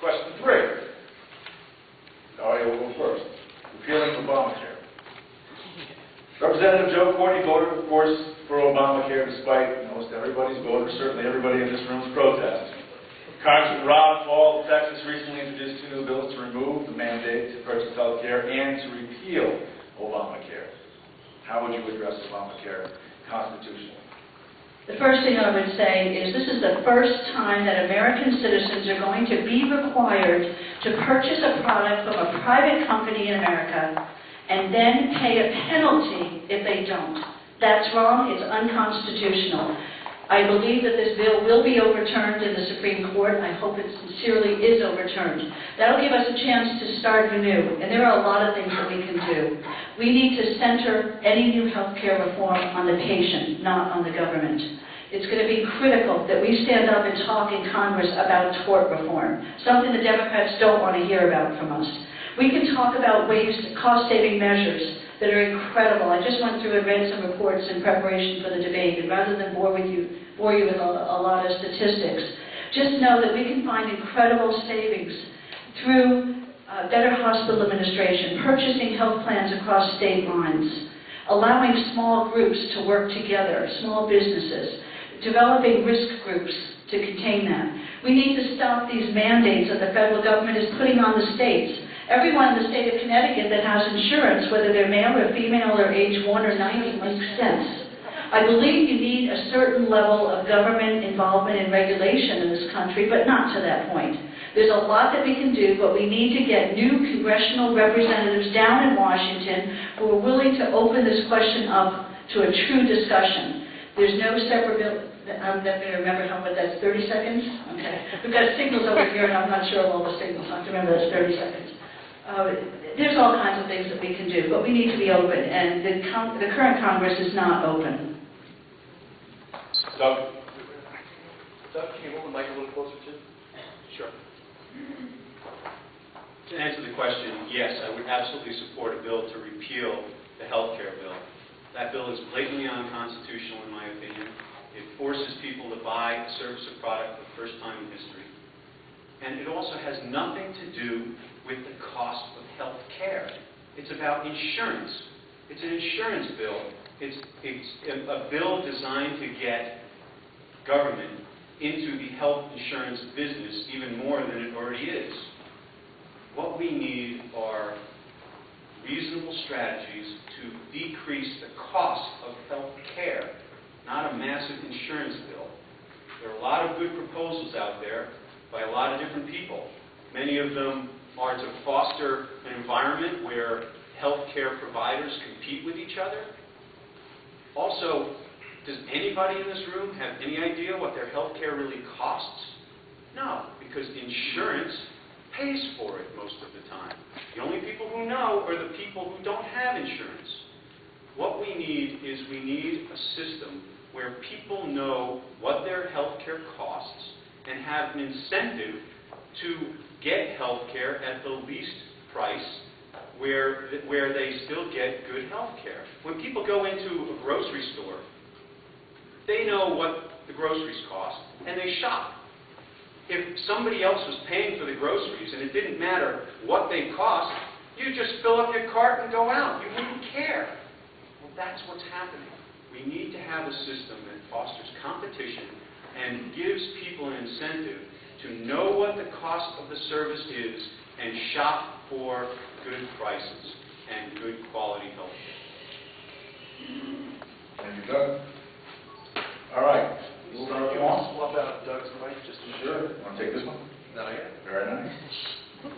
Question 3. Daria will go first. Repealing Obamacare. Representative Joe Courtney voted, of course, for Obamacare despite most everybody's vote, or certainly everybody in this room's protest. Congressman Ron Paul of Texas recently introduced 2 new bills to remove the mandate to purchase health care and to repeal Obamacare. How would you address Obamacare constitutionally? The first thing I would say is this is the first time that American citizens are going to be required to purchase a product from a private company in America and then pay a penalty if they don't. That's wrong. It's unconstitutional. I believe that this bill will be overturned in the Supreme Court. I hope it sincerely is overturned. That'll give us a chance to start anew, and there are a lot of things that we can do. We need to center any new health care reform on the patient, not on the government. It's going to be critical that we stand up and talk in Congress about tort reform, something the Democrats don't want to hear about from us. We can talk about ways, cost-saving measures that are incredible. I just went through and read some reports in preparation for the debate, and rather than bore you with a lot of statistics, just know that we can find incredible savings through better hospital administration, purchasing health plans across state lines, allowing small groups to work together, small businesses, developing risk groups to contain that. We need to stop these mandates that the federal government is putting on the states. Everyone in the state of Connecticut that has insurance, whether they're male or female or age 1 or 90, makes sense. I believe you need a certain level of government involvement and regulation in this country, but not to that point. There's a lot that we can do, but we need to get new congressional representatives down in Washington who are willing to open this question up to a true discussion. There's no separate bill. I'm not going to remember what that's, 30 seconds? Okay. We've got signals over here, and I'm not sure of all the signals. I have to remember that's 30 seconds. There's all kinds of things that we can do, but we need to be open, and the current Congress is not open. Doug? Doug, can you hold the mic a little closer, too? Sure. To answer the question, yes, I would absolutely support a bill to repeal the health care bill. That bill is blatantly unconstitutional, in my opinion. It forces people to buy a service or product for the first time in history. And it also has nothing to do with the cost of health care. It's about insurance. It's an insurance bill. It's a bill designed to get government into the health insurance business even more than it already is. What we need are reasonable strategies to decrease the cost of health care, not a massive insurance bill. There are a lot of good proposals out there by a lot of different people. Many of them are to foster an environment where healthcare providers compete with each other. Also, does anybody in this room have any idea what their healthcare really costs? No, because insurance pays for it most of the time. The only people who know are the people who don't have insurance. What we need is a system where people know what their healthcare costs and have an incentive to get health care at the least price where they still get good health care. When people go into a grocery store, they know what the groceries cost, and they shop. If somebody else was paying for the groceries and it didn't matter what they cost, you just fill up your cart and go out. You wouldn't care. Well, that's what's happening. We need to have a system that fosters competition and gives people an incentive to know what the cost of the service is and shop for good prices and good quality health care. Thank you, Doug. All right. We'll swap out Doug's mic just to Sure. Want to take this one? No, yeah. Very nice.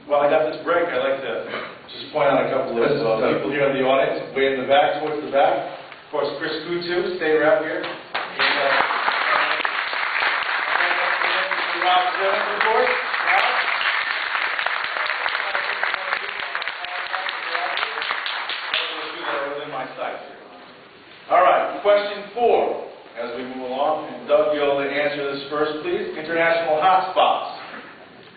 Well, I got this break. I'd like to just point out a couple of people here in the audience, way in the back, towards the back. Of course, Chris Kutu, state rep here. Rob Simmons, of course. Within my sights here. All right, question 4. As we move along, and Doug, you'll answer this first, please. International hotspots.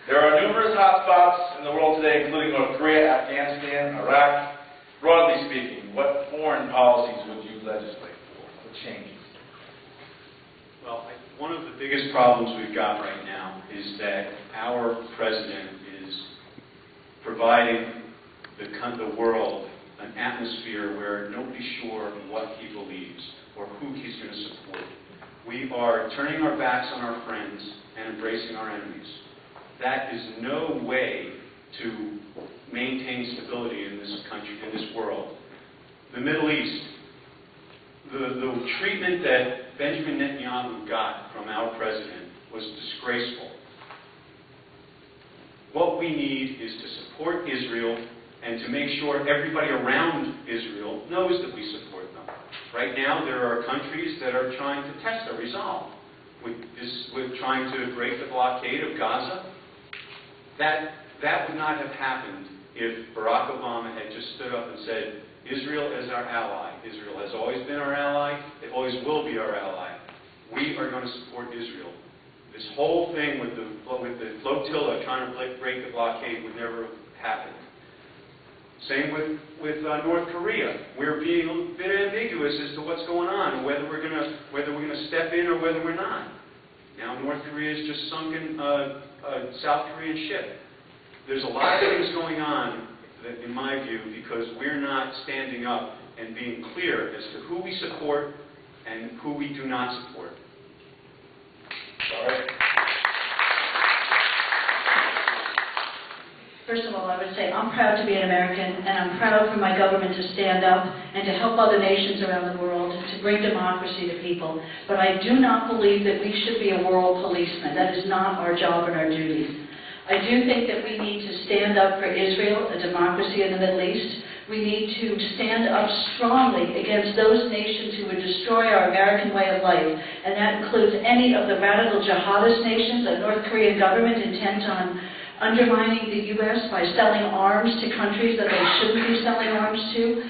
There are numerous hotspots in the world today, including North Korea, Afghanistan, Iraq. Broadly speaking, what foreign policies would you legislate for? What changes? Well, one of the biggest problems we've got right now is that our president providing the world an atmosphere where nobody's sure what he believes or who he's going to support. We are turning our backs on our friends and embracing our enemies. That is no way to maintain stability in this country, in this world. The Middle East, the treatment that Benjamin Netanyahu got from our president was disgraceful. What we need is to support Israel and to make sure everybody around Israel knows that we support them. Right now, there are countries that are trying to test our resolve with trying to break the blockade of Gaza. That would not have happened if Barack Obama had just stood up and said, Israel is our ally. Israel has always been our ally. It always will be our ally. We are going to support Israel. This whole thing with the flotilla trying to break the blockade would never have happened. Same with North Korea. We're being a bit ambiguous as to what's going on, whether we're going to step in or whether we're not. Now North Korea has just sunken a South Korean ship. There's a lot of things going on, in my view, because we're not standing up and being clear as to who we support and who we do not support. All right. First of all, I would say I'm proud to be an American, and I'm proud for my government to stand up and to help other nations around the world to bring democracy to people. But I do not believe that we should be a world policeman. That is not our job and our duty. I do think that we need to stand up for Israel, a democracy in the Middle East. We need to stand up strongly against those nations who would destroy our American way of life. And that includes any of the radical jihadist nations, the North Korean government intent on undermining the U.S. by selling arms to countries that they shouldn't be selling arms to.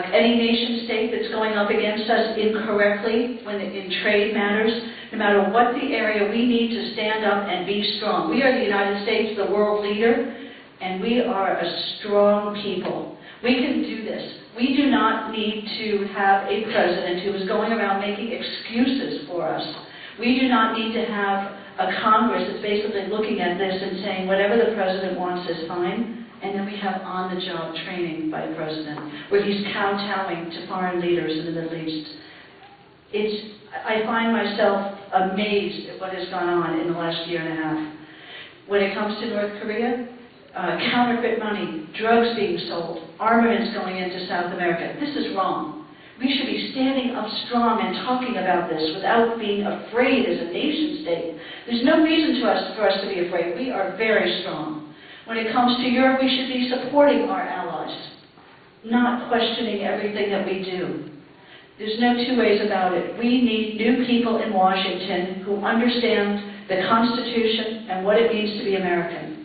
Any nation state that's going up against us incorrectly in trade matters, no matter what the area, we need to stand up and be strong. We are the United States, the world leader, and we are a strong people. We can do this. We do not need to have a president who is going around making excuses for us. We do not need to have a Congress that's basically looking at this and saying whatever the president wants is fine, and then we have on-the-job training by the president, where he's kowtowing to foreign leaders in the Middle East. I find myself amazed at what has gone on in the last year and a half. When it comes to North Korea, counterfeit money, drugs being sold, armaments going into South America. This is wrong. We should be standing up strong and talking about this without being afraid as a nation state. There's no reason for us to be afraid. We are very strong. When it comes to Europe, we should be supporting our allies, not questioning everything that we do. There's no two ways about it. We need new people in Washington who understand the Constitution and what it means to be American.